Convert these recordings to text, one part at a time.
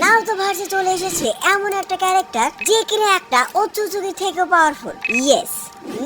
Naruto ভার্সে চলে এসেছে এমন একটা ক্যারেক্টার যে কিনা একটা ওৎসুৎসুকি থেকেও powerful. Yes,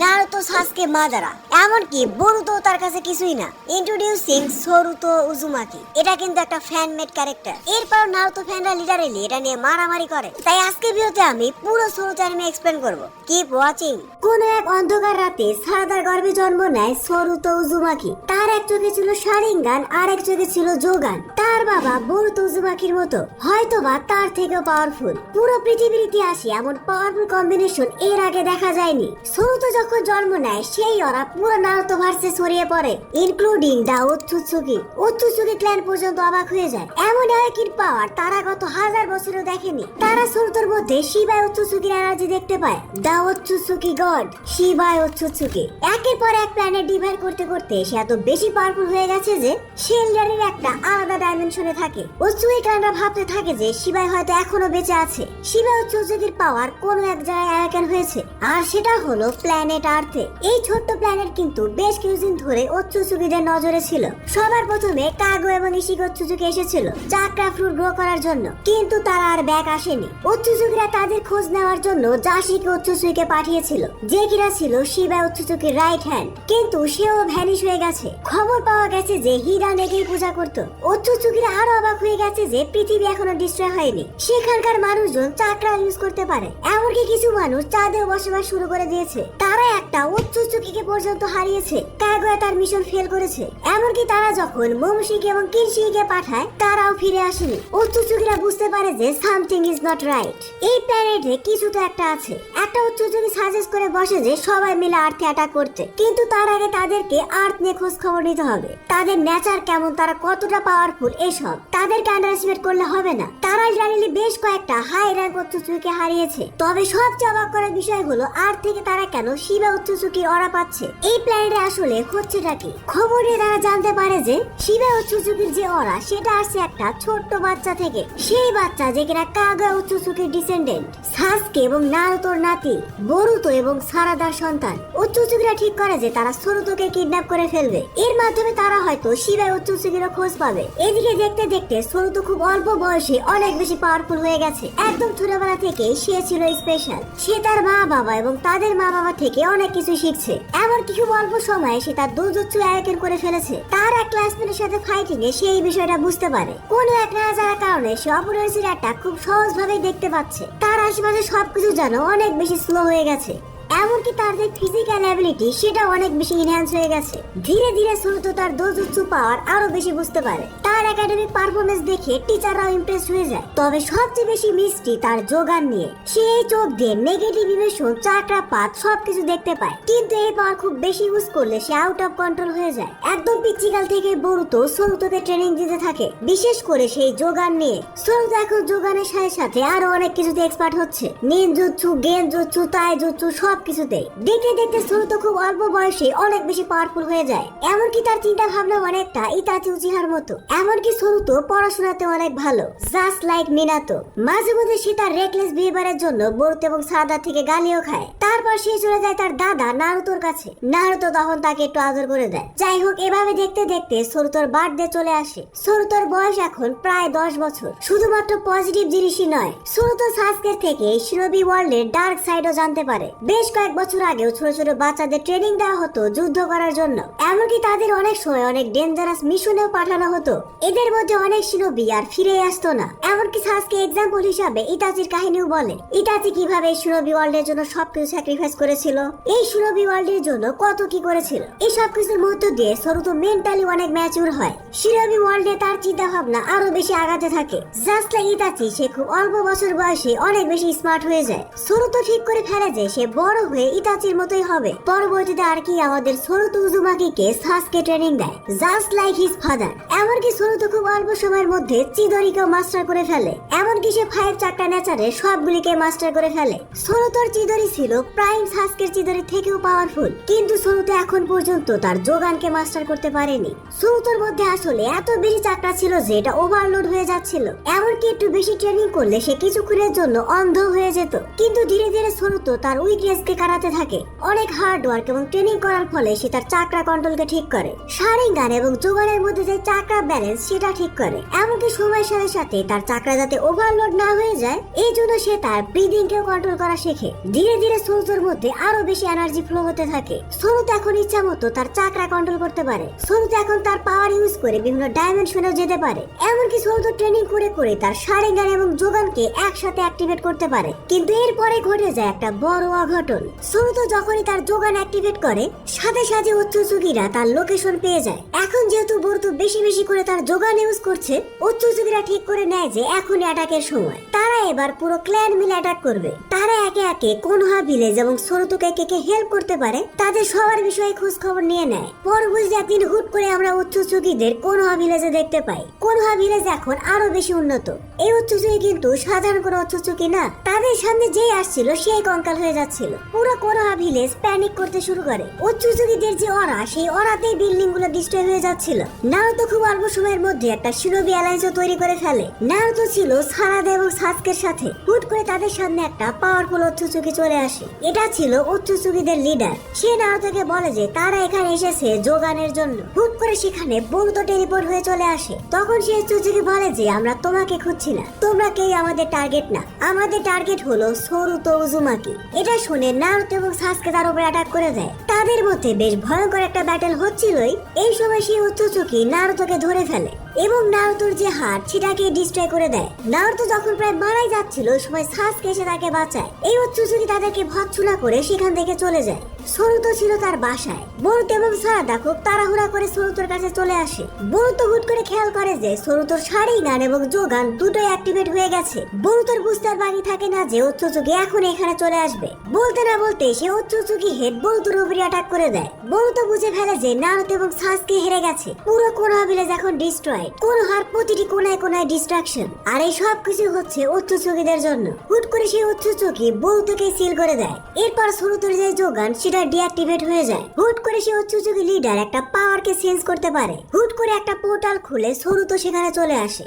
Naruto Sasuke Madara. এমনকি বরুতো তার কাছে কিছুই না। Introducing Saruto Uzumaki. এটা কিন্তু একটা ফ্যান মেড ক্যারেক্টার। এরপর নারুতো ফ্যানরা লিটারেলি এটা নিয়ে মারামারি করে। তাই আজকে ভিডিওতে আমি পুরো সরুতো অ্যানিমে এক্সপ্লেন করব। Keep watching. কোন এক অন্ধকার রাতে সারাদার গর্ভে জন্ম নেয় সরুতো উজুমাকি। তার এক চোখে ছিল শারিঙ্গান আর এক চোখে ছিল যোগান। তার বাবা বরুতো উজুমাকির মতো, হয়তোবা তার থেকেও পাওয়ারফুল। পুরো পৃথিবীর ইতিহাসে এমন পাওয়ারফুল কম্বিনেশন এর আগে দেখা যায়নি। সরুতো যখন জন্ম নেয় সেই ওরা পুরো নারুতো ভার্সে ছড়িয়ে পড়ে, ইনক্লুডিং দা ওৎসুৎসুকি। ওৎসুৎসুকি ক্ল্যান পর্যন্ত অবাক হয়ে যায়। এমন আরেকটি পাওয়ার তারা গত 1000 বছরেও দেখেনি। তারা সরুতোর মধ্যে শিবাই ওৎসুৎসুকির এনার্জি দেখতে পায়। দা ওৎসুৎসুকি গড শিবাই ওৎসুৎসুকি একের পর এক প্ল্যানেট ডিভাইড করতে করতে সে এত বেশি পাওয়ারফুল হয়ে গেছে যে সে লিটারের একটা আলাদা ডাইমেনশনে থাকে। ওৎসুকি ক্ল্যানরা ভাবতে থাকে যে শিবাই হয়তো এখনো বেঁচে আছে। শিবাই ওৎসুৎসুকির পাওয়ার কোন এক জায়গায় অ্যাওয়াকেন হয়েছে, আর সেটা হলো প্ল্যানেট আর্থে। এই ছোট্ট প্ল্যানেট কিন্তু বেশ কিছুদিন ধরে ওৎসুৎসুকিদের নজরে ছিল। সবার প্রথমে কাগো এবং ইশিগো ওৎসুৎসুকি এসেছিল চাকরা ফ্রুট গ্রো করার জন্য, কিন্তু তারা আর ব্যাক আসেনি। ওৎসুৎসুকিরা তাদের খোঁজ নেওয়ার জন্য জাশিকে ওৎসুৎসুকিকে পাঠিয়েছিল, যে কিনা ছিল শিবাই ওৎসুৎসুকির রাইট হ্যান্ড, কিন্তু সেও ভ্যানিশ হয়ে গেছে। খবর পাওয়া গেছে যে হিরা নেগেই পূজা করত। ওৎসুৎসুকিরা আরো অবাক হয়ে গেছে যে পৃথিবী এখনো ডিস্ট্রয় হয়নি, সেখানকার মানুষজন চাকরা ইউজ করতে পারে। এমনকি কিছু মানুষ চাঁদেও বসবাস শুরু করে দিয়েছে। তারা একটা ওৎসুৎসুকিকে পর্যন্ত হারিয়েছে। কাগোয়া তার মিশন ফেল করেছে। এমনকি তারা যখন মোমোশিকে এবং কিনশিকে পাঠায় তারাও ফিরে আসেনি। ওৎসুৎসুকিরা বুঝতে পারে যে সামথিং ইজ নট রাইট। এই প্ল্যানেটে কিছু তো একটা আছে। একটা ওৎসুৎসুকি সাজেস্ট করে বসে যে সবাই মিলে আর্থে অ্যাটাক করতে, কিন্তু তার আগে তাদেরকে আর্থ নিয়ে খোঁজ খবর নিতে হবে। তাদের নেচার কেমন, তারা কতটা পাওয়ারফুল, এসব তাদেরকে আন্ডারএস্টিমেট করলে হবে না। তারা জানিলে বেশ কয়েকটা হাই র্যাঙ্ক ওৎসুৎসুকিকে হারিয়েছে। তবে সবচেয়ে অবাক করার বিষয় হলো আর থেকে তারা কেন শিবা ওৎসুৎসুকির অরা পাচ্ছে। এই প্ল্যানেটে আসলে হচ্ছেটা কি? খবর নিয়ে তারা জানতে পারে যে শিবা ওৎসুৎসুকির যে অরা সেটা আসছে একটা ছোট্ট বাচ্চা থেকে। সেই বাচ্চা যে কিনা কাগোয়া ওৎসুৎসুকির ডিসেন্ডেন্ট, সাসকে এবং নারুতোর নাতি, বরুতো এবং সারাদার সন্তান। ওৎসুৎসুকিরা ঠিক করে যে তারা সরুতোকে কিডন্যাপ করে ফেলবে। এর মাধ্যমে তারা হয়তো শিবাই ওৎসুৎসুকিরও খোঁজ পাবে। এদিকে দেখতে দেখতে সরুতো খুব অল্প বয়সে অনেক বেশি পাওয়ারফুল হয়ে গেছে। একদম ছোটবেলা থেকে সে ছিল স্পেশাল। সে তার মা বাবা এবং তাদের মা বাবা থেকে অনেক কিছু শিখছে। এমনকি খুব অল্প সময়ে সে তার দোজুৎসু অ্যাওয়াকেন করে ফেলেছে। তার এক ক্লাসমেটের সাথে ফাইটিং এ সে এই বিষয়টা বুঝতে পারে। কোন এক না জানার কারণে সে অপরিচিত একটা খুব সহজভাবে দেখতে পাচ্ছে। তার আশেপাশে সবকিছু যেন অনেক বেশি স্লো হয়ে গেছে। এমনকি তার যে ফিজিক্যাল অ্যাবিলিটি সেটা অনেক বেশি এনহ্যান্স হয়ে গেছে। ধীরে ধীরে সরুতো তার দোজুৎসু পাওয়ার আরো বেশি বুঝতে পারে। তার একাডেমিক পারফরমেন্স দেখে টিচাররাও ইমপ্রেস হয়ে যায়। তবে সবচেয়ে বেশি মিষ্টি তার যোগান নিয়ে। সে এই চোখ দিয়ে নেগেটিভ ইমোশন, চাকরা পাত সবকিছু দেখতে পায়। কিন্তু এই পাওয়ার খুব বেশি ইউজ করলে সে আউট অফ কন্ট্রোল হয়ে যায়। একদম পিচ্চিকাল থেকে বরুতো সরুতোকে ট্রেনিং দিতে থাকে, বিশেষ করে সেই যোগান নিয়ে। সরুতো এখন যোগানের সাথে সাথে আরো অনেক কিছুতে এক্সপার্ট হচ্ছে। নিনজুৎসু, গেনজুৎসু, তাইজুৎসু সবকিছুতে। দেখতে দেখতে সরুতো খুব অল্প বয়সে অনেক বেশি পাওয়ারফুল হয়ে যায়। এমনকি তার চিন্তা ভাবনা অনেকটা ইতাচি উচিহার মতো। এমনকি সরুতো পড়াশোনাতে অনেক ভালো, জাস্ট লাইক মিনাতো। মাঝে মধ্যে সে তার রেকলেস বিহেভিয়ারের জন্য বরুতো এবং সারাদা থেকে গালিও খায়। তারপর সে চলে যায় তার দাদা নারুতোর কাছে। নারুতো তখন তাকে একটু আদর করে দেয়। যাই হোক, এভাবে দেখতে দেখতে সরুতোর বার্থডে চলে আসে। সরুতোর বয়স এখন প্রায় 10 বছর। শুধুমাত্র পজিটিভ জিনিসই নয়, সরুতো সাসকের থেকে শিনোবি ওয়ার্ল্ডের ডার্ক সাইডও জানতে পারে। বেশ কয়েক বছর আগেও ছোট ছোট বাচ্চাদের ট্রেনিং দেওয়া হতো যুদ্ধ করার জন্য। এমনকি তাদের অনেক সময় অনেক ডেঞ্জারাস মিশনেও পাঠানো হতো। এদের মধ্যে অনেক শিনোবি আর ফিরে আসতো না। এমনকি সাসকে এক্সাম্পল হিসাবে ইতাচির কাহিনীও বলে। ইতাচি কিভাবে শিনোবি ওয়ার্ল্ডের জন্য সবকিছু স্যাক্রিফাইস করেছিল, এই শিনোবি ওয়ার্ল্ডের জন্য কত কি করেছিল। এই সবকিছুর মধ্য দিয়ে সরুতো মেন্টালি অনেক ম্যাচিউর হয়। শিনোবি ওয়ার্ল্ডে তার চিন্তা ভাবনা আরো বেশি আগাতে থাকে। জাস্ট লাইক ইতাচি, সে খুব অল্প বছর বয়সে অনেক বেশি স্মার্ট হয়ে যায়। সরুতো ঠিক করে ফেলে যে সে বড় হয়ে ইতাচির মতোই হবে। পরবর্তীতে আর কি আমাদের সরুতো উজুমাকিকে সাসকে ট্রেনিং দেয়, জাস্ট লাইক হিজ ফাদার। এমনকি সরুতো খুব অল্প সময়ের মধ্যে চিদরিকেও মাস্টার করে ফেলে। এমনকি সে 5 চাকরা নেচারে সবগুলিকে মাস্টার করে ফেলে। সরুতোর চিদরি ছিল প্রাইম সাসকের চিদরি থেকেও পাওয়ারফুল, কিন্তু সরুতো এখন পর্যন্ত তার যোগানকে মাস্টার করতে পারেনি। সরুতোর মধ্যে আসলে এত বেশি চাকরা ছিল যে এটা ওভারলোড হয়ে যাচ্ছিল। এমনকি একটু বেশি ট্রেনিং করলে সে কিছুক্ষণের জন্য অন্ধ হয়ে যেত। কিন্তু ধীরে ধীরে সরুতো তার উইকনেসকে কাটাতে থাকে। অনেক হার্ড ওয়ার্ক এবং ট্রেনিং করার ফলে সে তার চাকরা কন্ট্রোলকে ঠিক করে। শারিঙ্গান এবং যোগানের মধ্যে যে চাকরা ব্যালেন্স ব্যালেন্স সেটা ঠিক করে। এমনকি সময়ের সাথে সাথে তার চাকরা যাতে ওভারলোড না হয়ে যায় এই জন্য সে তার ব্রিদিং কেও কন্ট্রোল করা শেখে। ধীরে ধীরে সরুতোর মধ্যে আরো বেশি এনার্জি ফ্লো হতে থাকে। সরুতো এখন ইচ্ছা মতো তার চাকরা কন্ট্রোল করতে পারে। সরুতো এখন তার পাওয়ার ইউজ করে বিভিন্ন ডাইমেনশনেও যেতে পারে। এমনকি সরুতো ট্রেনিং করে করে তার শারিঙ্গান এবং যোগানকে একসাথে অ্যাক্টিভেট করতে পারে। কিন্তু এরপরে ঘটে যায় একটা বড় অঘটন। সরুতো যখনই তার যোগান অ্যাক্টিভেট করে সাথে সাথে উচ্চসুগিরা তার লোকেশন পেয়ে যায়। এখন যেহেতু বরুতো বেশি বেশি করে তার যোগান ইউজ করছে, উচ্চসুগিরা ঠিক করে নেয় যে এখন অ্যাটাকের সময়। তারা এবার পুরো ক্ল্যান মিলে অ্যাটাক করবে। তারা একে একে কোনোহা ভিলেজ এবং সরুতোকে কে হেল্প করতে পারে তাদের সবার বিষয়ে খোঁজ খবর নিয়ে নেয়। পরবর্তী একদিন হুট করে আমরা উচ্চসুগীদের কোনোহা ভিলেজে দেখতে পাই। কোনোহা ভিলেজ এখন আরো বেশি উন্নত। এই উচ্চসুগী কিন্তু সাধারণ কোনো উচ্চসুগী না। তাদের সামনে যেই আসছিল সেই কঙ্কাল হয়ে যাচ্ছিল। পুরো কোনোহা ভিলেজ প্যানিক করতে শুরু করে। উচ্চসুগীদের যে অরা, সেই অরাতেই বিল্ডিং গুলো ডিস্ট্রয় হয়ে যাচ্ছিল। নারুতো খুব অল্প সময়ের মধ্যে একটা শিনোবি অ্যালায়েন্সও তৈরি করে ফেলে। নারুতো ছিল সারাদা এবং সাসকের সাথে। হুট করে তাদের সামনে একটা পাওয়ারফুল উচ্চসুগী চলে আসে। এটা ছিল উচ্চসুগীদের লিডার। সে নারুতোকে বলে যে তারা এখানে এসেছে যোগানের জন্য। হুট করে সেখানে বরুতো টেলিপোর্ট হয়ে চলে আসে। তখন সে উচ্চসুগী বলে যে আমরা তোমাকে খুঁজছি না, তোমরা কেউ আমাদের টার্গেট না, আমাদের টার্গেট হলো সরুতো উজুমাকি। এটা শুনে নারুতো এবং সাসকে তার উপর অ্যাটাক করে দেয়। তাদের মধ্যে বেশ ভয়ঙ্কর একটা ব্যাটল হচ্ছিলই। এই সময় সেই উচ্চসুগী নারুতোকে ধরে ফেলে এবং নারুতোর যে হাত সেটাকে ডিস্ট্রয় করে দেয়। নারুতো যখন প্রায় মারাই যাচ্ছিল ওই সময় সাসকে এসে তাকে বাঁচায়। এই উচ্চসুগী তাদেরকে ভৎসনা করে সেখান থেকে চলে যায়। সরুতো ছিল তার বাসায়। বরুতো এবং সারাদা খুব তাড়াহুড়া করে সরুতোর কাছে চলে আসে। বরুতো হুট করে খেয়াল করে যে সরুতোর শারিঙ্গান এবং যোগান দুটোই অ্যাক্টিভেট হয়ে গেছে। বরুতোর বুঝতে আর বাকি থাকে না যে উচ্চসুগী এখন এখানে চলে আসবে। বলতে না বলতে সে উচ্চসুগী হেড বরুতোর উপরে অ্যাটাক করে দেয়। বরুতো বুঝে ফেলে যে নারুতো এবং সাসকে হেরে গেছে। পুরো কোনোহা ভিলেজ এখন ডিস্ট্রয়েড। কোনোহার প্রতিটি কোনায় কোনায় ডিস্ট্রাকশন। আর এই সব কিছু হচ্ছে উচ্চসুগীদের জন্য। হুট করে সেই উচ্চসুগী বরুতোকে সিল করে দেয়। এরপর সরুতোর যে যোগান সেটা ডিঅ্যাক্টিভেট হয়ে যায়। হুট করে সেই উচ্চসুগী লিডার একটা পাওয়ারকে চেঞ্জ করতে পারে। হুট করে একটা পোর্টাল খুলে সরুতো সেখানে চলে আসে।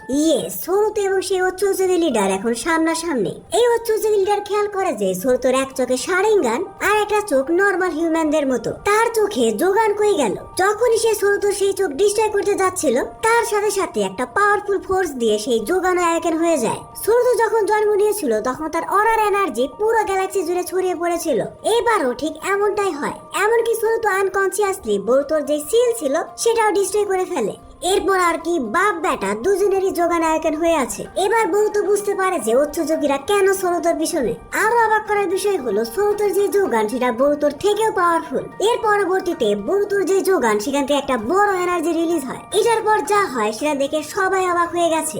সরুতো এবং সেই উচ্চসুগী লিডার এখন সামনাসামনি। এই উচ্চসুগী লিডার খেয়াল করে যে সরুতোর এক চোখে শারিঙ্গান আর একটা চোখ নরমাল হিউম্যানদের মতো। তার চোখে যোগান কই গেল? যখনই সে সরুতোর সেই চোখ ডিস্ট্রয় করতে যাচ্ছিল তার সাথে সাথে একটা পাওয়ারফুল ফোর্স দিয়ে সেই যোগান অ্যাওয়েকেন হয়ে যায়। সরুতো যখন জন্ম নিয়েছিল তখন তার অরার এনার্জি পুরো গ্যালাক্সি জুড়ে ছড়িয়ে পড়েছিল। এবারও ঠিক এমনটাই হয়। এমনকি সরুতো আনকনসিয়াসলি বরুতোর যে সিল ছিল সেটাও ডিস্ট্রয় করে ফেলে। এরপর আর কি বাপ বেটা দুজনেরই যোগান আয়োজন হয়ে আছে। এবার বরুতো বুঝতে পারে যে উচ্চযোগীরা কেন সরুতোর পিছনে। আরো অবাক করার বিষয় হলো সরুতোর যে যোগান সেটা বরুতোর থেকেও পাওয়ারফুল। এর পরবর্তীতে বরুতোর যে যোগান সেখান থেকে একটা বড় এনার্জি রিলিজ হয়। এটার পর যা হয় সেটা দেখে সবাই অবাক হয়ে গেছে।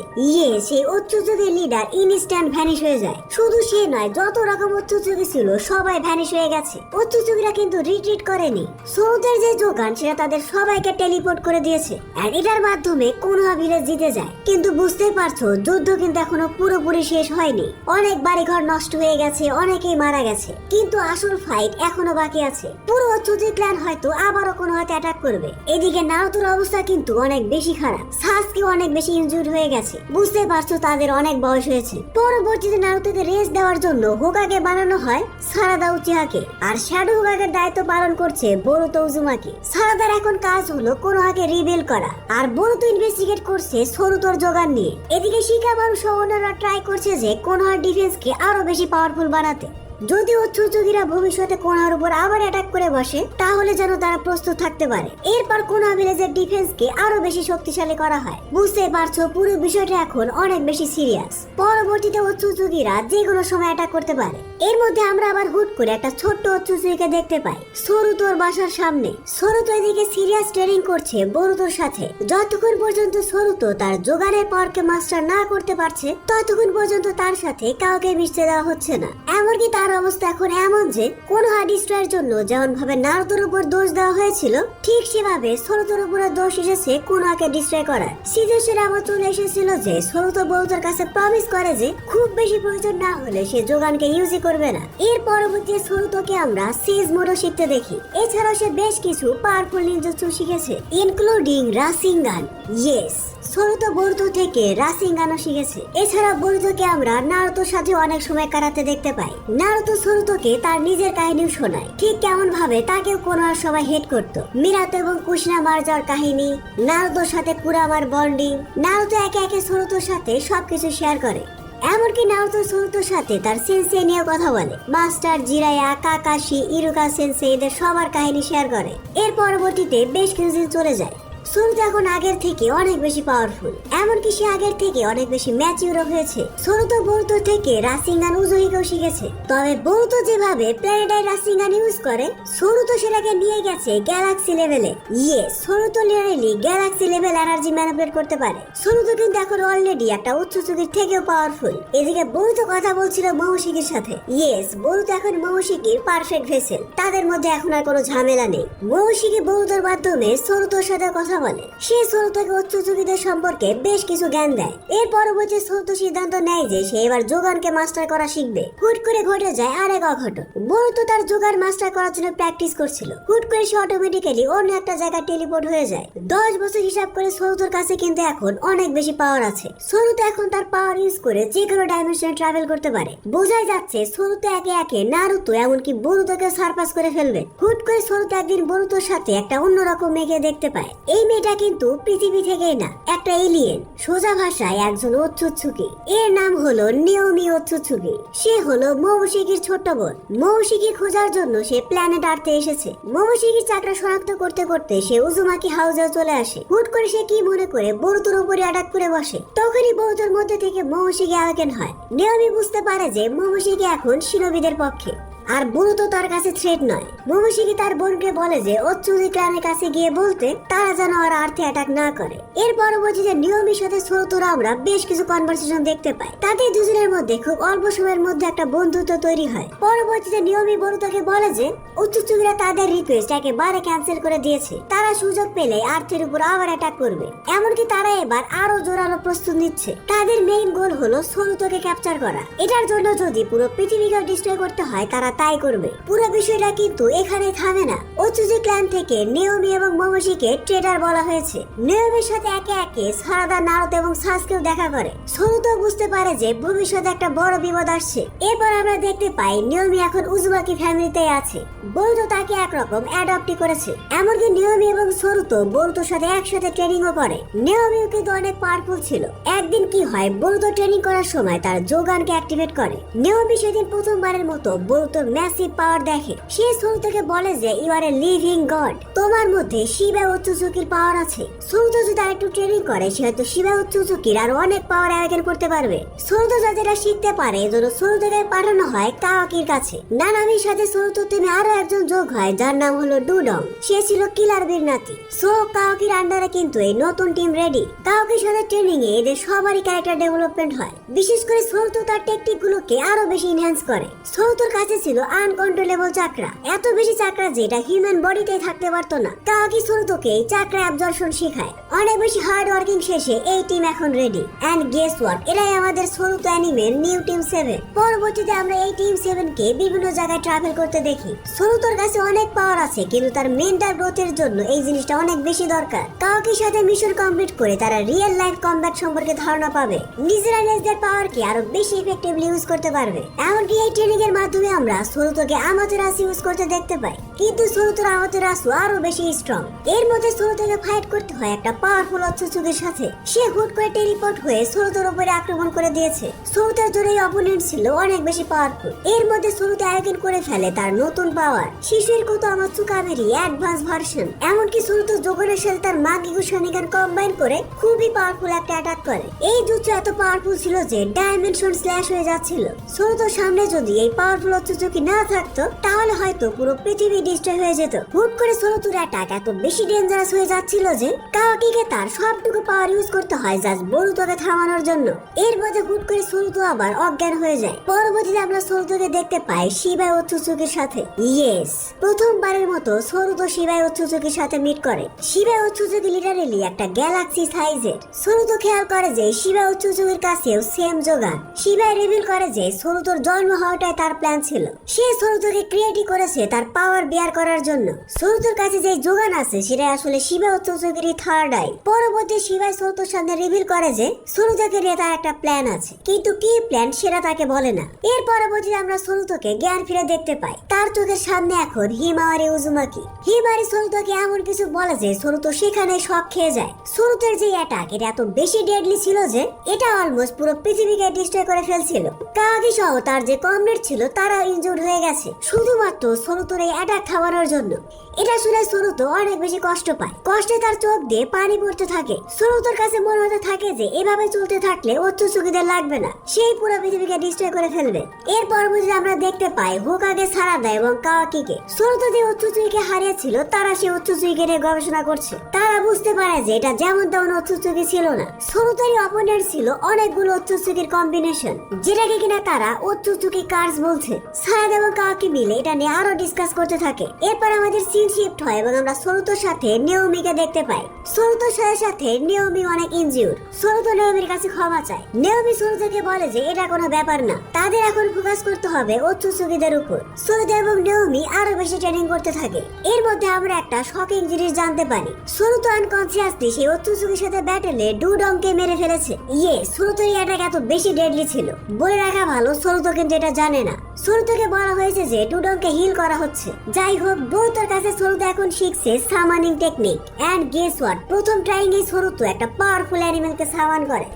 সেই উচ্চযোগী লিডার ইনস্ট্যান্ট ভ্যানিশ হয়ে যায়। শুধু সে নয়, যত রকম উচ্চযোগী ছিল সবাই ভ্যানিশ হয়ে গেছে। উচ্চযোগীরা কিন্তু রিট্রিট করেনি। সরুতোর যে যোগান সেটা তাদের সবাইকে টেলিপোর্ট করে দিয়েছে। আর এটার মাধ্যমে কোনোহা ভিলেজ জিতে যায়। কিন্তু বুঝতেই পারছো যুদ্ধ কিন্তু এখনো পুরোপুরি শেষ হয়নি। অনেক বাড়িঘর নষ্ট হয়ে গেছে, অনেকেই মারা গেছে। কিন্তু আসল ফাইট এখনো বাকি আছে। পুরো উচ্চযোগী ক্ল্যান হয়তো আবারও কোনোহাতে অ্যাটাক করবে। এদিকে নারুতোর অবস্থা কিন্তু অনেক বেশি খারাপ। সাসকে অনেক বেশি ইনজুর্ড হয়ে গেছে। বুঝতে পারছো তাদের অনেক বয়স হয়েছে। পরবর্তীতে নারুতোকে রেস্ট দেওয়ার জন্য হোকাগে বানানো হয় সারাদা উচিহাকে। আর শ্যাডো হোকাগের দায়িত্ব পালন করছে বরুতো উজুমাকি। সারাদার এখন কাজ হলো কোনোহাকে রিবিল করা। আর বরুতো ইনভেস্টিগেট করছে সরুতোর যোগান নিয়ে। এদিকে শিকামারু সহ অন্যরা ট্রাই করছে যে কোনোহার ডিফেন্সকে আরো বেশি পাওয়ারফুল বানাতে। যদি উচ্চযোগীরা ভবিষ্যতে কোনোহার উপর আবার অ্যাটাক করে বসে তাহলে যেন তারা প্রস্তুত থাকতে পারে। এরপর কোনোহা ভিলেজের ডিফেন্সকে আরো বেশি শক্তিশালী করা হয়। বুঝতে পারছো পুরো বিষয়টা এখন অনেক বেশি সিরিয়াস। পরবর্তীতে উচ্চযোগীরা যে কোনো সময় অ্যাটাক করতে পারে। এর মধ্যে আমরা আবার হুট করে একটা ছোট্ট উচ্চযোগীকে দেখতে পাই সরুতোর বাসার সামনে। সরুতো এদিকে সিরিয়াস ট্রেনিং করছে বরুতোর সাথে। যতক্ষণ পর্যন্ত সরুতো তার যোগানের পাওয়ারকে মাস্টার না করতে পারছে ততক্ষণ পর্যন্ত তার সাথে কাউকে মিশতে দেওয়া হচ্ছে না। এমনকি তার অবস্থা এখন এমন যে কোনোহা ডিস্ট্রয়ের জন্য যেমন ভাবে নারুতোর উপর দোষ দেওয়া হয়েছিল ঠিক সেভাবে সরুতোর উপর দোষ এসেছে কোনোহাকে ডিস্ট্রয় করার। সিচুয়েশন এমন চলে এসেছিল যে সরুতো বরুতোর কাছে প্রমিস করে যে খুব বেশি প্রয়োজন না হলে সে যোগানকে ইউজই করবে না। এর পরবর্তী সরুতোকে আমরা সিজ মোডও শিখতে দেখি। এছাড়াও সে বেশ কিছু পাওয়ারফুল নিনজাটসু শিখেছে ইনক্লুডিং রাসিঙ্গান। সরুতো বরুতো থেকে রাসিঙ্গানও শিখেছে। এছাড়া বরুতোকে আমরা নারুতোর সাথে অনেক সময় কাটাতে দেখতে পাই। নারুতো সরুতোকে তার নিজের কাহিনীও শোনায়, ঠিক কেমন ভাবে তাকেও কোনো সময় হেড করতো। মিনাতো এবং কুশিনা মারা যাওয়ার কাহিনী, নারুতোর সাথে কুরামার বন্ডিং। নারুতো একে একে সরুতোর সাথে সবকিছু শেয়ার করে। এমনকি নারুতো সরুতোর সাথে তার সেন্সেই নিয়ে কথা বলে। মাস্টার জিরায়া, কাকাশি, ইরুকা সেন্সেই এদের সবার কাহিনী শেয়ার করে। এর পরবর্তীতে বেশ কিছুদিন চলে যায়। সরুতো এখন আগের থেকে অনেক বেশি পাওয়ারফুল, এমনকি সে আগের থেকে অনেক বেশি ম্যাচিউর হয়েছে। সরুতো বরুতো থেকে রাসিঙ্গান উজুহিকেও শিখেছে। তবে বরুতো যেভাবে প্ল্যানেটারি রাসিঙ্গান ইউজ করে, সরুতো সেটাকে নিয়ে গেছে গ্যালাক্সি লেভেলে। Saruto literally galaxy level energy manipulate করতে পারে। সরুতো কিন্তু এখন অলরেডি একটা উচ্চচুকির থেকেও পাওয়ারফুল। এদিকে বরুতো কথা বলছিল মোমোশিকির সাথে। বরুতো এখন মোমোশিকির পারফেক্ট ভেসেল। তাদের মধ্যে এখন আর কোনো ঝামেলা নেই। মোমোশিকি বরুতোর মাধ্যমে সরুতোর সাথে কথা বলে। সে সরুতোকে উচ্চচুকিদের সম্পর্কে বেশ কিছু জ্ঞান দেয়। এর পরবর্তী সরুতো সিদ্ধান্ত নেয় যে সে এবার যোগানকে মাস্টার করা শিখবে। হুট করে ঘটে যায় আরেক অঘটন। বরুতো তার যোগান মাস্টার করার জন্য প্র্যাকটিস করছিল। হুট করে সে অটোমেটিক্যালি অন্য একটা জায়গায় টেলিপোর্ট হয়ে যায়। 10 বছর হিসাব করে সরুতোর কাছে কিন্তু এখন অনেক বেশি পাওয়ার আছে। সরুতো এখন তার পাওয়ার ইউজ করে যে কোনো ডাইমেনশনে ট্রাভেল করতে পারে। বোঝাই যাচ্ছে সরুতো একে একে নারুতো এমনকি বরুতোকে সারপাস করে ফেলবে। হুট করে সরুতো একদিন বরুতোর সাথে একটা অন্যরকম মেয়েকে দেখতে পায়। এই মেয়েটা কিন্তু পৃথিবী থেকেই না, একটা এলিয়েন। সোজা ভাষায় একজন ওৎসুৎসুকি। এর নাম হলো নিওমি ওৎসুৎসুকি। সে হলো মোমোশিকির ছোট্ট বোন। মোমোশিকি খোঁজার জন্য সে প্ল্যানেট আর্থে এসেছে। মোমোশিকির চাকরা শনাক্ত করতে করতে সে উজুমাকি হাউসেও চলে আসে। হুট করে সে কি মনে করে বরুতোর উপরে অ্যাটাক করে বসে। তখনই বরুতোর মধ্যে থেকে মোমোশিকি অ্যাওয়েকেন হয়। নিওমি বুঝতে পারে যে মোমোশিকি এখন শিনোবিদের পক্ষে, আর বরুতো তার কাছে থ্রেট নয়। মোমোশিকি তার বোনকে বলে যে ওৎসুজি ক্লানের কাছে গিয়ে বলতে তারা যেন আর আর্থে অ্যাটাক না করে। এর পরবর্তীতে নিয়মির সাথে সরুতোরা আমরা বেশ কিছু কনভারসেশন দেখতে পাই। তাদের দুজনের মধ্যে খুব অল্প সময়ের মধ্যে একটা বন্ধুত্ব তৈরি হয়। পরবর্তীতে নিয়মি বরুতোকে বলে যে ওৎসুজিরা তাদের রিকোয়েস্ট একেবারে ক্যান্সেল করে দিয়েছে। তারা সুযোগ পেলে আর্থের উপর আবার অ্যাটাক করবে। এমনকি তারা এবার আরো জোরালো প্রস্তুত নিচ্ছে। তাদের মেইন গোল হলো সরুতোকে ক্যাপচার করা। এটার জন্য যদি পুরো পৃথিবীকে ডিস্ট্রয় করতে হয় তারা তাই করবে। পুরো বিষয়টা কিন্তু এখানে থামে না। ওৎসুজি ক্ল্যান থেকে নিওমি এবং মোমোশিকে ট্রেডার বলা হয়েছে। নিওমির সাথে একে একে সারাদা, নারুতো এবং সাসকেও দেখা করে। সরুতো বুঝতে পারে যে ভবিষ্যতে একটা বড় বিপদ আসছে। এরপর আমরা দেখতে পাই নিওমি এখন উজুমাকি ফ্যামিলিতে আছে। বরুতো তাকে একরকম অ্যাডপ্টই করেছে। এমনকি নিওমি এবং সরুতো বরুতোর সাথে একসাথে ট্রেনিংও করে। নিওমিও কিন্তু অনেক পাওয়ারফুল ছিল। একদিন কি হয়, বরুতো ট্রেনিং করার সময় তার যোগানকে অ্যাক্টিভেট করে। নিওমি সেদিন প্রথমবারের মতো বরুতোর ম্যাসিভ পাওয়ার দেখে। সে সরুতোকে বলে যে you are a living god, তোমার মধ্যে শিবা ওৎসুজুকির পাওয়ার আছে। সরুতো যদি আরেকটু ট্রেনিং করে সে হয়তো শিবা ওৎসুজুকির আর অনেক পাওয়ার অ্যাওয়েকেন করতে পারবে। সরুতো যাতে এটা শিখতে পারে এজন্য সরুতোকে পাঠানো হয় কাওয়াকির কাছে। নানামির সাথে সরুতো টিমে আরো একজন যোগ হয় যার নাম হলো ডুডং। সে ছিল কিলার বীর নাতি। সো কাওয়াকির আন্ডারে কিন্তু এই নতুন টিম রেডি। কাওয়াকির সাথে ট্রেনিং এ এদের সবারই ক্যারেক্টার ডেভেলপমেন্ট হয়। বিশেষ করে সরুতো তার টেকনিক গুলোকে আরো বেশি এনহ্যান্স করে। সরুতোর কাছে ছিল আনকন্ট্রোলেবল চাকরা, এত বেশি চাকরা যে এটা হিউম্যান বডিতে থাকতে পারতো না। কাওয়াকি সরুতোকে এই চাকরা অ্যাবজর্পশন শেখায়। অনেক বেশি হার্ড ওয়ার্কিং শেষে এই টিম এখন রেডি। এন্ড গেস হোয়াট, এরাই আমাদের সরুতো অ্যানিমের নিউ টিম 7। পরবর্তীতে আমরা এই টিম 7 কে বিভিন্ন জায়গায় ট্রাভেল করতে দেখি। সরুতোর কাছে অনেক পাওয়ার আছে কিন্তু তার মেন্টাল গ্রোথের জন্য এই জিনিসটা অনেক বেশি দরকার। কাওয়াকির সাথে মিশন কমপ্লিট করে তারা রিয়েল লাইফ কমব্যাট সম্পর্কে ধারণা পাবে। নিজেরা নিজেদের পাওয়ারকে আরো বেশি ইফেক্টিভলি ইউজ করতে পারবে। এমনকি এই ট্রেনিং এর মাধ্যমে আমরা সরুতোকে আমাতেরাসু ইউজ করতে দেখতে পাই। কিন্তু সরুতোর আমাতেরাসু আরো বেশি স্ট্রং। এর মধ্যে সরুতোকে ফাইট করতে হয় একটা পাওয়ারফুল ওৎসুজুকির সাথে। সে হুট করে টেলিপোর্ট হয়ে সরুতোর উপরে আক্রমণ করে দিয়েছে। সরুতোর জন্য এই অপোনেন্ট ছিল অনেক বেশি পাওয়ারফুল। এর মধ্যে সরুতো অ্যাওয়েকেন করে ফেলে তার নতুন পাওয়ার, শিশুর কত আমাৎসুকামেরই অ্যাডভান্স ভার্সন। এমনকি সরুতো যোগনের সাথে তার মাগিকু শানিগান কম্বাইন করে খুবই পাওয়ারফুল একটা অ্যাটাক করে। এই জুৎসু এত পাওয়ারফুল ছিল যে ডাইমেনশন স্ল্যাশ হয়ে যাচ্ছিল। সরুতোর সামনে যদি এই পাওয়ারফুল ওৎসুজুকি না থাকতো তাহলে হয়তো পুরো পৃথিবী ডিস্ট্রয় হয়ে যেত। হুট করে সরুতোর অ্যাটাক এত বেশি ডেঞ্জারাস হয়ে যাচ্ছিল যে কাওয়াকিকে তার সবটুকু পাওয়ার ইউজ করতে হয় জাস্ট বরুতোকে থামানোর জন্য। এর মধ্যে হুট করে সরুতো আবার অজ্ঞান হয়ে যায়। পরবর্তীতে আমরা সরুতোকে দেখতে পাই শিবা ওৎসুজুকির সাথে। প্রথমবারের মতো সরুতো শিবা ওৎসুজুকির সাথে মিট করে। শিবা ওৎসুজুকি লিটারেলি একটা গ্যালাক্সি সাইজের। সরুতো খেয়াল করে যে শিবা ওৎসুজুকির কাছেও সেম যোগান। শিবা রিভিল করে যে সরুতোর জন্ম হওয়াটাই তার প্ল্যান ছিল। সে সরুতোকে ক্রিয়েটই করেছে তার পাওয়ার ডেয়ার করার জন্য। সরুতোর কাছে যে যোগান আছে সেটা আসলে শিবা উচ্চচুকির থার্ড আই। পরবর্তী শিবাই সরুতোর সামনে রিভিল করে যে সরুতোকে নিয়ে তার একটা প্ল্যান আছে, কিন্তু কি প্ল্যান সেটা তাকে বলে না। এর পরবর্তীতে আমরা সরুতোকে জ্ঞান ফিরে দেখতে পাই। তার চোখের সামনে এখন হিমাওয়ারি উজুমাকি। হিমারি সরুতোকে এমন কিছু বলে যে সরুতো সেখানে শক খেয়ে যায়। সরুতোর যে অ্যাটাক এটা এত বেশি ডেডলি ছিল যে এটা অলমোস্ট পুরো পৃথিবীকে ডিস্ট্রয় করে ফেলছিল। কাওয়াকি সহ তার যে কমরেড ছিল তারা ইনজুর্ড হয়ে গেছে শুধুমাত্র সরুতোর এই অ্যাটাক থামানোর জন্য। এটা শুনে সরুতো অনেক বেশি কষ্ট পায়। কষ্টে তার চোখ দিয়ে পানি পড়তে থাকে। সরুতোর কাছে মনে হতে থাকে যে এভাবে চলতে থাকলে উচ্চচুকিদের লাগবে না, সেই পুরো পৃথিবীকে ডিস্ট্রয় করে ফেলবে। এর পরবর্তীতে আমরা দেখতে পাই হোকাগে সারাদা এবং কাওয়াকিকে। সরুতো যে উচ্চচুকিকে হারিয়েছিল তারা সেই উচ্চচুকিকে নিয়ে গবেষণা করছে। তারা বুঝতে পারে যে এটা যেমন তেমন উচ্চচুকি ছিল না, সরুতোরই অপোনেন্ট ছিল অনেকগুলো উচ্চচুকির কম্বিনেশন, যেটাকে কিনা তারা উচ্চচুকি কার্স বলছে। সারাদা এবং কাওয়াকি মিলে এটা নিয়ে আরো ডিসকাস করতে থাকে। এরপর আমাদের সিন শিফট হয় এবং আমরা সরুতোর সাথে নেওমিকে দেখতে পাই। সরুতোর সাথে নেওমি অনেক ইনজিউর। সরুতো নেওমির কাছে ক্ষমা চায়। নেওমি সরুতোকে বলে যে এটা কোনো ব্যাপার না, তাদের এখন ফোকাস করতে হবে উচ্চচুকিদের উপর। সরুতো এবং নেওমি আরো বেশি ট্রেনিং করতে থাকে। এর মধ্যে আমরা একটা শকিং জিনিস জানতে পারি। সরুতো আনকনসিয়াসলি সেই উচ্চচুকির সাথে ব্যাটেলে ডুডংকে মেরে ফেলেছে। সরুতোর অ্যাটাক এত বেশি ডেডলি ছিল। বলে রাখা ভালো সরুতো কিন্তু এটা জানে না। সরুতোকে বলা হয়েছে যে ডুডংকে হিল করা হচ্ছে। যাই হোক, বোরোতোর কাছে সরুতো এখন শিখছে সামানিং টেকনিক। এন্ড গেস হোয়াট, প্রথম ট্রাইং এ সরুতো একটা পাওয়ারফুল অ্যানিমেলকে সামান করে।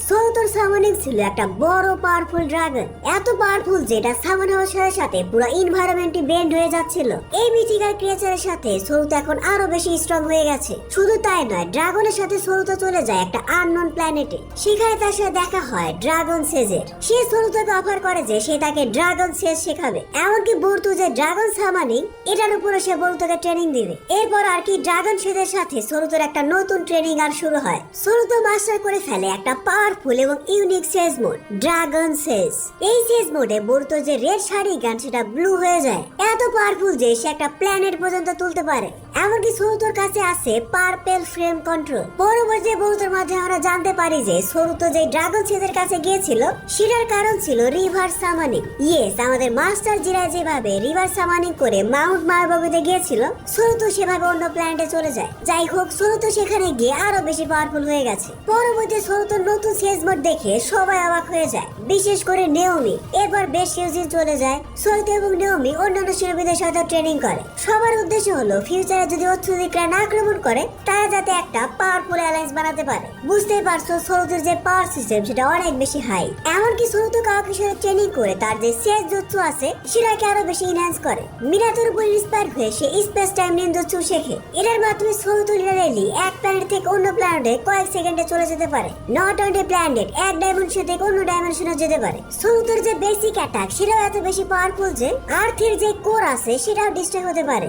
সরুতোর সামানিং ছিল একটা বড় পাওয়ারফুল ড্রাগন, এত পাওয়ারফুল যে এটা সামান হওয়ার সাথে সাথে পুরো এনভায়রনমেন্টই বেন্ড হয়ে যাচ্ছিল। এই মিথিক্যাল ক্রিয়েচারের সাথে সরুতো এখন আরো বেশি স্ট্রং হয়ে গেছে। শুধু তাই নয়, ড্রাগনের সাথে সরুতো চলে যায় একটা আননোন প্ল্যানেটে। সেখানে তার সাথে দেখা হয় ড্রাগন সেজের। সে সরুতোকে অফার করে যে সে তাকে ড্রাগন সেজ শেখাবে। এমনকি বলতো যে ড্রাগন সামানিং এটার উপরে সে বলতোকে ট্রেনিং দিবে। এরপর আর কি ড্রাগন সেজের সাথে সরুতোর একটা নতুন ট্রেনিং আর শুরু হয়। সরুতো মাস্টার করে ফেলে একটা পাওয়ারফুল এবং ইউনিক সেজ মোড, ড্রাগন সেজ। এই সেজ মোডে বলতো যে রেড শাড়ি গান সেটা ব্লু হয়ে যায়। এত পাওয়ারফুল যে সে একটা প্ল্যানেট পর্যন্ত তুলতে পারে। এমনকি সরুতোর কাছে আছে পার্পল ফ্রেম কন্ট্রোল। পরবর্তী বলতোর মাঝে আমরা জানতে পারি যে সরুতো যে ড্রাগন সেজের কাছে গিয়েছিল সেটার কারণ ছিল রিভার সামানিং। আমাদের মাস্টার জিরা যেভাবে রিভার সামানিং করে মাউন্ট মায়াবগিতে গিয়েছিল, সরুতো সেভাবে অন্য প্ল্যানেটে চলে যায়। যাই হোক, সরুতো সেখানে গিয়ে আরো বেশি পাওয়ারফুল হয়ে গেছে। পরবর্তী সরুতোর নতুন সেজ মোড দেখে সবাই অবাক হয়ে যায়, বিশেষ করে নেওমি। এরপর বেশ কিছুদিন চলে যায়। সরুতো এবং নেওমি অন্যান্য শিরোমীদের সাথে ট্রেনিং করে। সবার উদ্দেশ্য হলো ফিউচারে যদি অচ্ছুদিকরা আক্রমণ করে তারা যাতে একটা পাওয়ারফুল অ্যালায়েন্স বানাতে পারে। বুঝতেই পারছো সরুতোর যে পাওয়ার সিস্টেম সেটা অনেক বেশি হাই। এমনকি সরুতো কাওয়াকির সাথে ট্রেনিং করে তার যে সেজ জুৎসু আছে সেটাকে আরো বেশি এনহ্যান্স করে। মিনাতোর উপর ইন্সপায়ার হয়ে সে স্পেস টাইম নিনজুৎসু শেখে। এর মাধ্যমে সরুতো লিটারেলি এক প্ল্যানেট থেকে অন্য প্ল্যানেটে কয়েক সেকেন্ডে চলে যেতে পারে। নট অনলি প্ল্যানেট, এক ডাইমেনশন থেকে অন্য ডাইমেনশনে যেতে পারে। সরুতোর যে বেসিক অ্যাটাক সেটাও এত বেশি পাওয়ারফুল যে আর্থের যে কোর আছে সেটাও ডিস্ট্রয় হতে পারে।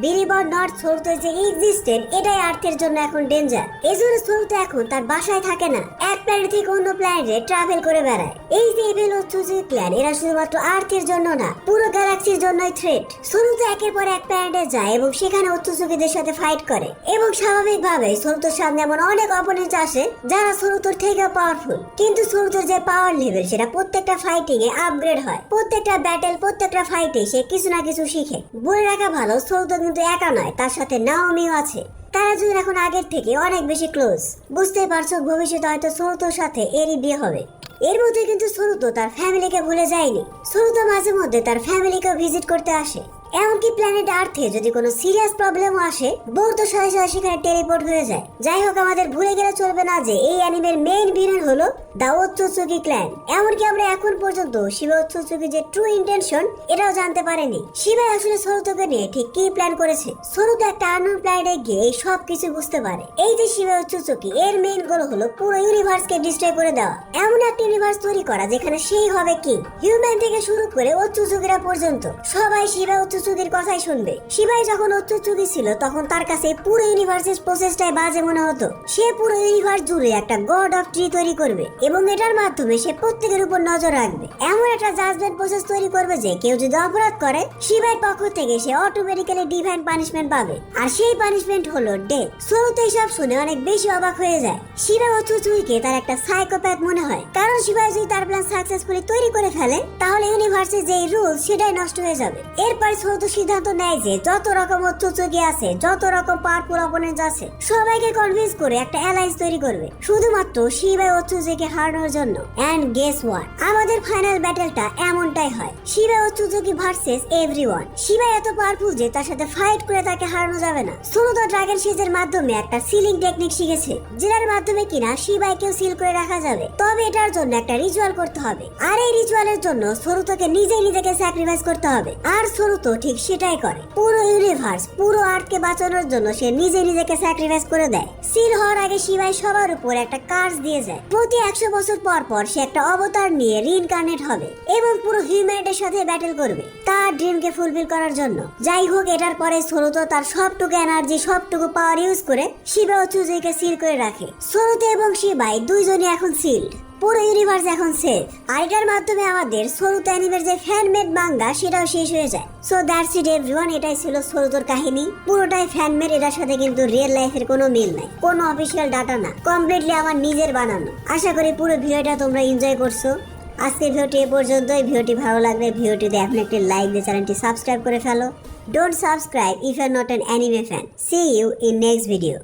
বিলিভ অর নট, সরুতোর যে এক্সিস্টেন্স এটাই আর্থের জন্য এখন ডেঞ্জার। এজন্য সরুতো এখন তার বাসায় থাকে না, এক প্ল্যানেট থেকে অন্য প্ল্যানেটে ট্রাভেল করে বেড়ায়। এই যে ইভিল উচ্চযুগী ক্ল্যান এরা শুধুমাত্র আর্থের জন্য না, পুরো গ্যালাক্সির জন্যই থ্রেট। সরুতো একের পর এক প্ল্যানেটে যায় এবং সেখানে উচ্চযুগীদের সাথে ফাইট করে। এবং স্বাভাবিকভাবে সরুতোর সামনে এমন অনেক অপোনেন্ট আসে যারা সরুতোর থেকে পাওয়ারফুল। কিন্তু সরুতোর যে পাওয়ার লেভেল সেটা প্রত্যেকটা ফাইটিং এ আপগ্রেড হয়। প্রত্যেকটা ব্যাটেল, প্রত্যেকটা ফাইটে সে কিছু না কিছু শিখে। বলে রাখা ভালো, সরুতো কিন্তু একা নয়, তার সাথে নাওমিও আছে। তারা যদি এখন আগের থেকে অনেক বেশি ক্লোজ। বুঝতেই পারছো ভবিষ্যতে হয়তো সরুতোর সাথে এরই বিয়ে হবে। এর মধ্যে কিন্তু সরুতো তার ফ্যামিলিকে ভুলে যায়নি। সরুতো মাঝে মধ্যে তার ফ্যামিলিকে ভিজিট করতে আসে। এমনকি প্ল্যানেট আর্থে যদি কোনো সিরিয়াস প্রবলেম আসে, বলতো সাথে সাথে সেখানে টেলিপোর্ট হয়ে যায়। যাই হোক, আমাদের ভুলে গেলে চলবে না যে এই অ্যানিমের মেইন ভিলেন হলো দা ওৎসুৎসুকি ক্ল্যান। এমনকি আমরা এখন পর্যন্ত শিবা ওৎসুৎসুকি যে ট্রু ইন্টেনশন এটাও জানতে পারেনি। শিবাই আসলে সরুতোকে নিয়ে ঠিক কি প্ল্যান করেছে। সরুতো একটা আননোন প্ল্যানেটে গিয়ে এই সব কিছু বুঝতে পারে। এই যে শিবা ওৎসুৎসুকি এর মেইন গোল হলো পুরো ইউনিভার্সকে ডিস্ট্রয় করে দেওয়া। এমন একটা ইউনিভার্স তৈরি করা যেখানে সেই হবে কিং। হিউম্যান থেকে শুরু করে ওৎসুৎসুকিরা পর্যন্ত সবাই শিবা ওৎসুৎসুকির কথাই শুনবে। শিবাই যখন ওৎসুৎসুকি ছিল তখন তার কাছে পুরো ইউনিভার্সের প্রসেসটাই বাজে মনে হতো। সে পুরো ইউনিভার্স জুড়ে একটা গড অফ ট্রি তৈরি করবে এবং এটার মাধ্যমে সে প্রত্যেকের উপর নজর রাখবে। এমন একটা জাজমেন্ট প্রসেস তৈরি করবে যে কেউ যদি অপরাধ করে শিবাইর পক্ষ থেকে সে অটোমেটিক্যালি ডিভাইন পানিশমেন্ট পাবে, আর সেই পানিশমেন্ট হলো ডেথ। সরুতো এসব শুনে অনেক বেশি অবাক হয়ে যায়। শিবা ওৎসুৎসুকিকে তার একটা সাইকোপ্যাথ মনে হয়, কারণ শিবাই যদি তার প্ল্যান সাকসেসফুলি তৈরি করে ফেলে তাহলে ইউনিভার্সের যে রুল সেটাই নষ্ট হয়ে যাবে। এরপর সরুতো সিদ্ধান্ত নেয় যে যত রকম অচ্ছুচকি আছে, যত রকম পাওয়ারফুল অপোনেন্ট আছে, সবাইকে কনভিন্স করে একটা অ্যালায়েন্স তৈরি করবে শুধুমাত্র শিবাই অচ্ছুচুকে হারানোর জন্য। এন্ড গেস হোয়াট, আমাদের ফাইনাল ব্যাটেলটা এমনটাই হয়, শিবাই অচ্ছুচুকি ভার্সেস এভরিওয়ান। শিবাই এত পাওয়ারফুল যে তার সাথে ফাইট করে তাকে হারানো যাবে না। সরুতো ড্রাগন সিজের মাধ্যমে একটা সিলিং টেকনিক শিখেছে, যেটার মাধ্যমে কিনা শিবাইকেও সিল করে রাখা যাবে। তবে এটার জন্য একটা রিচুয়াল করতে হবে, আর এই রিচুয়ালের জন্য সরুতোকে নিজেকে স্যাক্রিফাইস করতে হবে। আর সরুতো ঠিক সেটাই করে। পুরো ইউনিভার্স, পুরো আর্থকে বাঁচানোর জন্য সে নিজেকে স্যাক্রিফাইস করে দেয়। সিল হওয়ার আগে শিবাই সবার উপর একটা কার্স দিয়ে যায়। প্রতি 100 বছর পর পর সে একটা অবতার নিয়ে রিইনকার্নেট হবে এবং পুরো হিউম্যানিটির সাথে ব্যাটেল করবে তার ড্রিমকে ফুলফিল করার জন্য। যাই হোক, এটার পরে সরুতো তার সবটুকু এনার্জি, সবটুকু পাওয়ার ইউজ করে শিবা অচ্ছুচুকে সিল করে রাখে। সরুতো এবং শিবাই দুইজনই এখন সিলড। পুরো ইউনিভার্স এখন সেফ। আর এটার মাধ্যমে আমাদের সরুতো অ্যানিমের যে ফ্যানমেড মাঙ্গা সেটাও শেষ হয়ে যায়। সো দ্যাটস ইট এভরিওয়ান, এটাই ছিল সরুতোর কাহিনী। পুরোটাই ফ্যানমেড, এটার সাথে কিন্তু রিয়েল লাইফের কোনো মিল নাই, কোনো অফিসিয়াল ডাটা না, কমপ্লিটলি আমার নিজের বানানো। আশা করি পুরো ভিডিওটা তোমরা এনজয় করছো। আজকের ভিডিওটি এ পর্যন্তই। ভিডিওটি ভালো লাগলে ভিডিওটিতে এখন একটি লাইক দিয়ে চ্যানেলটি সাবস্ক্রাইব করে ফেলো। Don't subscribe if you are not an anime fan. See you in next video.